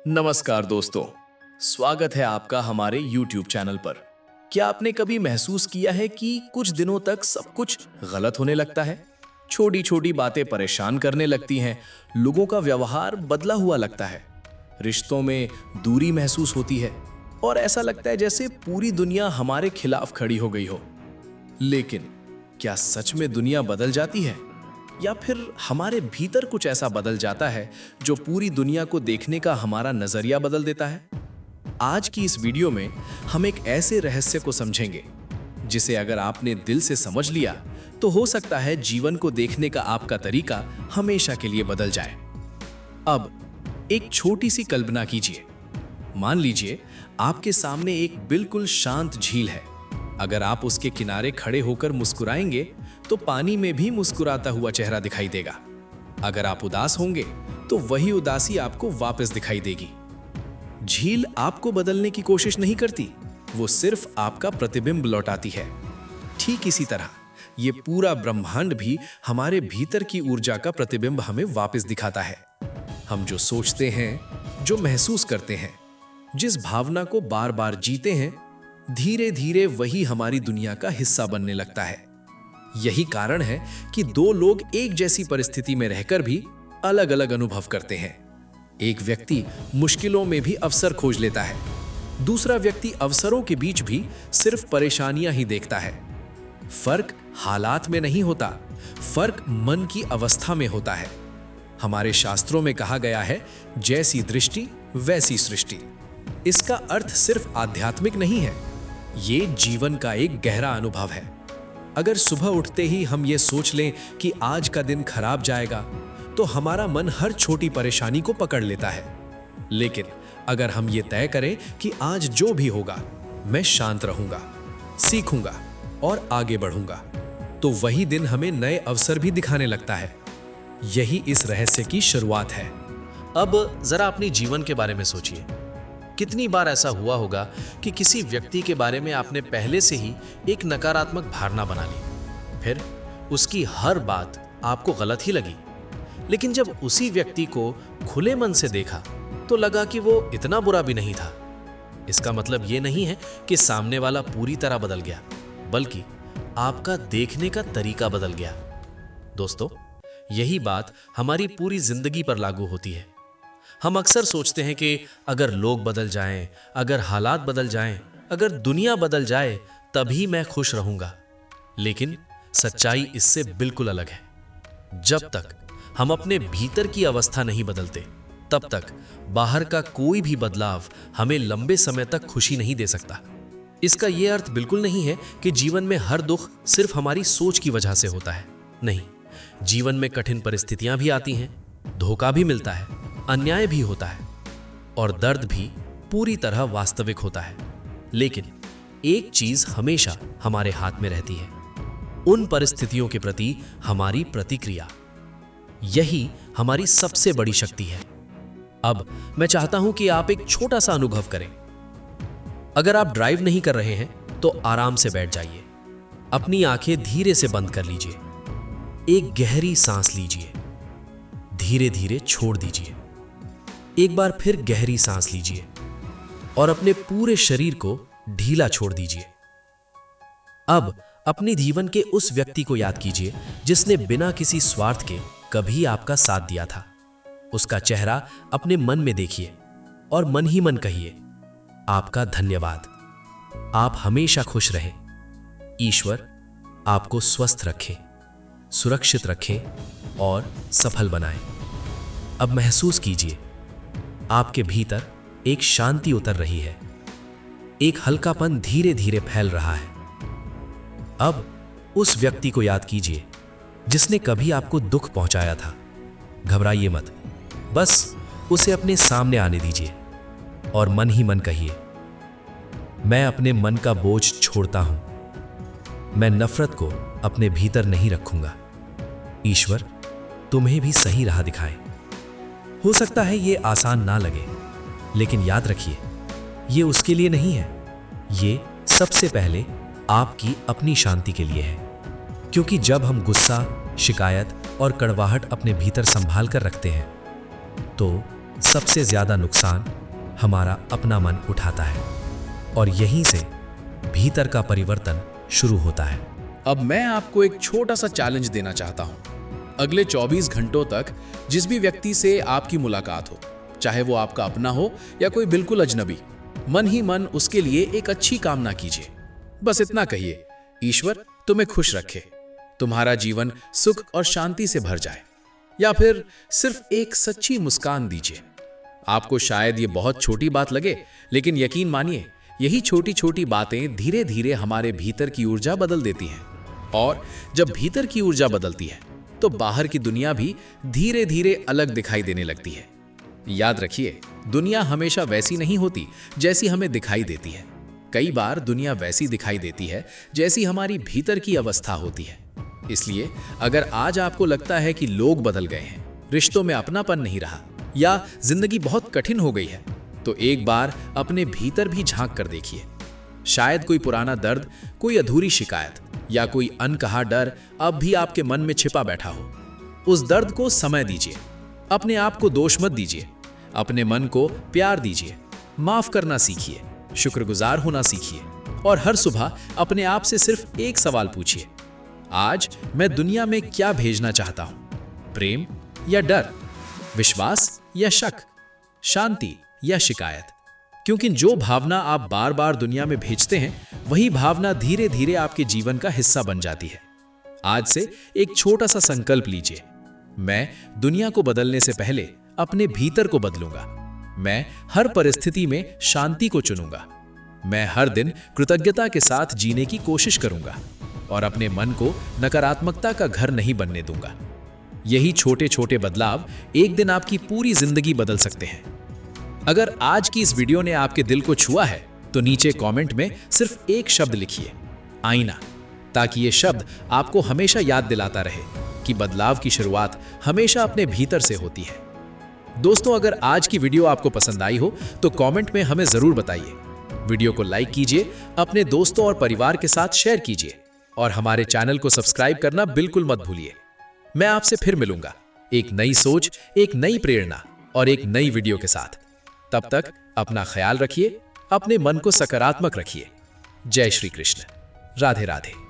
नमस्कार दोस्तों, स्वागत है आपका हमारे YouTube चैनल पर। क्या आपने कभी महसूस किया है कि कुछ दिनों तक सब कुछ गलत होने लगता है? छोटी छोटी बातें परेशान करने लगती हैं, लोगों का व्यवहार बदला हुआ लगता है, रिश्तों में दूरी महसूस होती है और ऐसा लगता है जैसे पूरी दुनिया हमारे खिलाफ खड़ी हो गई हो। लेकिन क्या सच में दुनिया बदल जाती है या फिर हमारे भीतर कुछ ऐसा बदल जाता है जो पूरी दुनिया को देखने का हमारा नजरिया बदल देता है? आज की इस वीडियो में हम एक ऐसे रहस्य को समझेंगे जिसे अगर आपने दिल से समझ लिया तो हो सकता है जीवन को देखने का आपका तरीका हमेशा के लिए बदल जाए। अब एक छोटी सी कल्पना कीजिए। मान लीजिए आपके सामने एक बिल्कुल शांत झील है। अगर आप उसके किनारे खड़े होकर मुस्कुराएंगे तो पानी में भी मुस्कुराता हुआ चेहरा दिखाई देगा। अगर आप उदास होंगे तो वही उदासी आपको वापस दिखाई देगी। झील आपको बदलने की कोशिश नहीं करती, वो सिर्फ आपका प्रतिबिंब लौटाती है। ठीक इसी तरह ये पूरा ब्रह्मांड भी हमारे भीतर की ऊर्जा का प्रतिबिंब हमें वापस दिखाता है। हम जो सोचते हैं, जो महसूस करते हैं, जिस भावना को बार बार जीते हैं, धीरे धीरे वही हमारी दुनिया का हिस्सा बनने लगता है। यही कारण है कि दो लोग एक जैसी परिस्थिति में रहकर भी अलग अलग अनुभव करते हैं। एक व्यक्ति मुश्किलों में भी अवसर खोज लेता है, दूसरा व्यक्ति अवसरों के बीच भी सिर्फ परेशानियां ही देखता है। फर्क हालात में नहीं होता, फर्क मन की अवस्था में होता है। हमारे शास्त्रों में कहा गया है, जैसी दृष्टि वैसी सृष्टि। इसका अर्थ सिर्फ आध्यात्मिक नहीं है, ये जीवन का एक गहरा अनुभव है। अगर सुबह उठते ही हम ये सोच लें कि आज का दिन खराब जाएगा, तो हमारा मन हर छोटी परेशानी को पकड़ लेता है। लेकिन अगर हम ये तय करें कि आज जो भी होगा मैं शांत रहूंगा, सीखूंगा और आगे बढ़ूंगा, तो वही दिन हमें नए अवसर भी दिखाने लगता है। यही इस रहस्य की शुरुआत है। अब जरा अपनी जीवन के बारे में सोचिए। कितनी बार ऐसा हुआ होगा कि किसी व्यक्ति के बारे में आपने पहले से ही एक नकारात्मक धारणा बना ली, फिर उसकी हर बात आपको गलत ही लगी। लेकिन जब उसी व्यक्ति को खुले मन से देखा तो लगा कि वो इतना बुरा भी नहीं था। इसका मतलब ये नहीं है कि सामने वाला पूरी तरह बदल गया, बल्कि आपका देखने का तरीका बदल गया। दोस्तों, यही बात हमारी पूरी जिंदगी पर लागू होती है। हम अक्सर सोचते हैं कि अगर लोग बदल जाएं, अगर हालात बदल जाएं, अगर दुनिया बदल जाए तभी मैं खुश रहूंगा। लेकिन सच्चाई इससे बिल्कुल अलग है। जब तक हम अपने भीतर की अवस्था नहीं बदलते, तब तक बाहर का कोई भी बदलाव हमें लंबे समय तक खुशी नहीं दे सकता। इसका यह अर्थ बिल्कुल नहीं है कि जीवन में हर दुख सिर्फ हमारी सोच की वजह से होता है। नहीं, जीवन में कठिन परिस्थितियां भी आती हैं, धोखा भी मिलता है, अन्याय भी होता है और दर्द भी पूरी तरह वास्तविक होता है। लेकिन एक चीज हमेशा हमारे हाथ में रहती है, उन परिस्थितियों के प्रति हमारी प्रतिक्रिया। यही हमारी सबसे बड़ी शक्ति है। अब मैं चाहता हूं कि आप एक छोटा सा अनुभव करें। अगर आप ड्राइव नहीं कर रहे हैं तो आराम से बैठ जाइए, अपनी आंखें धीरे से बंद कर लीजिए, एक गहरी सांस लीजिए, धीरे धीरे छोड़ दीजिए। एक बार फिर गहरी सांस लीजिए और अपने पूरे शरीर को ढीला छोड़ दीजिए। अब अपने जीवन के उस व्यक्ति को याद कीजिए जिसने बिना किसी स्वार्थ के कभी आपका साथ दिया था। उसका चेहरा अपने मन में देखिए और मन ही मन कहिए, आपका धन्यवाद, आप हमेशा खुश रहें, ईश्वर आपको स्वस्थ रखे, सुरक्षित रखे और सफल बनाए। अब महसूस कीजिए, आपके भीतर एक शांति उतर रही है, एक हल्कापन धीरे धीरे फैल रहा है। अब उस व्यक्ति को याद कीजिए जिसने कभी आपको दुख पहुंचाया था। घबराइए मत, बस उसे अपने सामने आने दीजिए और मन ही मन कहिए, मैं अपने मन का बोझ छोड़ता हूं, मैं नफरत को अपने भीतर नहीं रखूंगा। ईश्वर तुम्हें भी सही राह दिखाए। हो सकता है ये आसान ना लगे, लेकिन याद रखिए, ये उसके लिए नहीं है, ये सबसे पहले आपकी अपनी शांति के लिए है। क्योंकि जब हम गुस्सा, शिकायत और कड़वाहट अपने भीतर संभाल कर रखते हैं, तो सबसे ज्यादा नुकसान हमारा अपना मन उठाता है और यहीं से भीतर का परिवर्तन शुरू होता है। अब मैं आपको एक छोटा सा चैलेंज देना चाहता हूं। अगले 24 घंटों तक जिस भी व्यक्ति से आपकी मुलाकात हो, चाहे वो आपका अपना हो या कोई बिल्कुल अजनबी, मन ही मन उसके लिए एक अच्छी कामना कीजिए। बस इतना कहिए, ईश्वर तुम्हें खुश रखे, तुम्हारा जीवन सुख और शांति से भर जाए। या फिर सिर्फ एक सच्ची मुस्कान दीजिए। आपको शायद ये बहुत छोटी बात लगे, लेकिन यकीन मानिए, यही छोटी छोटी बातें धीरे धीरे हमारे भीतर की ऊर्जा बदल देती हैं। और जब भीतर की ऊर्जा बदलती है तो बाहर की दुनिया भी धीरे धीरे अलग दिखाई देने लगती है। याद रखिए, दुनिया हमेशा वैसी नहीं होती जैसी हमें दिखाई देती है। कई बार दुनिया वैसी दिखाई देती है जैसी हमारी भीतर की अवस्था होती है। इसलिए अगर आज आपको लगता है कि लोग बदल गए हैं, रिश्तों में अपनापन नहीं रहा या जिंदगी बहुत कठिन हो गई है, तो एक बार अपने भीतर भी झांक कर देखिए। शायद कोई पुराना दर्द, कोई अधूरी शिकायत या कोई अनकहा डर अब भी आपके मन में छिपा बैठा हो। उस दर्द को समय दीजिए, अपने आप को दोष मत दीजिए, अपने मन को प्यार दीजिए, माफ करना सीखिए, शुक्रगुजार होना सीखिए और हर सुबह अपने आप से सिर्फ एक सवाल पूछिए, आज मैं दुनिया में क्या भेजना चाहता हूं? प्रेम या डर, विश्वास या शक, शांति या शिकायत? क्योंकि जो भावना आप बार बार दुनिया में भेजते हैं, वही भावना धीरे धीरे आपके जीवन का हिस्सा बन जाती है। आज से एक छोटा सा संकल्प लीजिए, मैं दुनिया को बदलने से पहले अपने भीतर को बदलूंगा। मैं हर परिस्थिति में शांति को चुनूंगा। मैं हर दिन कृतज्ञता के साथ जीने की कोशिश करूंगा और अपने मन को नकारात्मकता का घर नहीं बनने दूंगा। यही छोटे छोटे बदलाव एक दिन आपकी पूरी जिंदगी बदल सकते हैं। अगर आज की इस वीडियो ने आपके दिल को छुआ है तो नीचे कमेंट में सिर्फ एक शब्द लिखिए, आईना, ताकि ये शब्द आपको हमेशा याद दिलाता रहे कि बदलाव की शुरुआत हमेशा अपने भीतर से होती है। दोस्तों, अगर आज की वीडियो आपको पसंद आई हो तो कमेंट में हमें जरूर बताइए। वीडियो को लाइक कीजिए, अपने दोस्तों और परिवार के साथ शेयर कीजिए और हमारे चैनल को सब्सक्राइब करना बिल्कुल मत भूलिए। मैं आपसे फिर मिलूंगा एक नई सोच, एक नई प्रेरणा और एक नई वीडियो के साथ। तब तक अपना ख्याल रखिए, अपने मन को सकारात्मक रखिए। जय श्री कृष्ण, राधे राधे।